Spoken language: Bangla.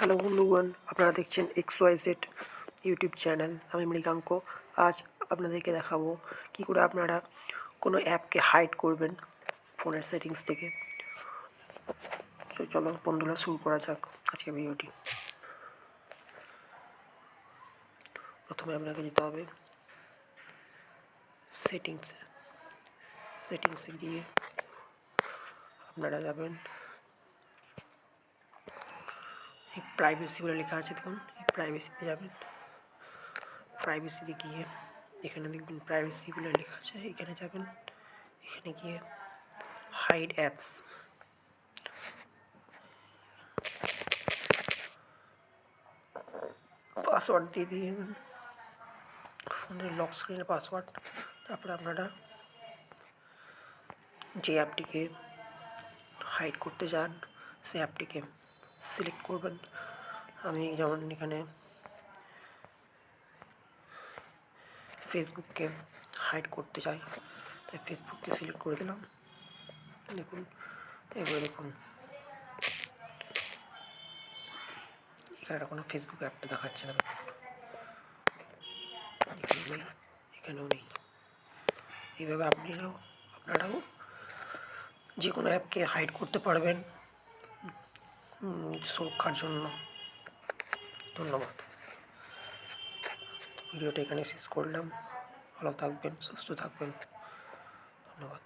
হ্যালো বন্ধুগণ, আপনারা দেখছেন XYZ ইউটিউব চ্যানেল। আমি মৃগাঙ্ক। আজ আপনাদেরকে দেখাবো কি করে আপনারা কোনো অ্যাপকে হাইড করবেন ফোনের সেটিংস থেকে। তো চলো বন্ধুরা, শুরু করা যাক আজকে ভিডিওটি। প্রথমে আপনাকে যেতে হবে সেটিংসে গিয়ে আপনারা যাবেন এই প্রাইভেসি বলে লেখা আছে, দেখুন এই প্রাইভেসিতে যাবেন। প্রাইভেসিতে গিয়ে এখানে দেখবেন প্রাইভেসি বলে লেখা আছে, এখানে যাবেন। এখানে গিয়ে হাইড অ্যাপস, পাসওয়ার্ড দিয়ে দিয়ে ফোনের লক স্ক্রিনের পাসওয়ার্ড। তারপরে আপনারা যে অ্যাপটিকে হাইড করতে চান সেই অ্যাপটিকে সিলেক্ট করবেন। আমি যেমন এখানে ফেসবুককে হাইড করতে চাই, তাই ফেসবুককে সিলেক্ট করে দিলাম। দেখুন, এবার দেখুন এখানে কোনো ফেসবুক অ্যাপটা দেখাচ্ছে না, এখানেও নেই। এইভাবে আপনারাও যে কোনো অ্যাপকে হাইড করতে পারবেন সুরক্ষার জন্য। ধন্যবাদ। ভিডিওটা এখানে শেষ করলাম। ভালো থাকবেন, সুস্থ থাকবেন। ধন্যবাদ।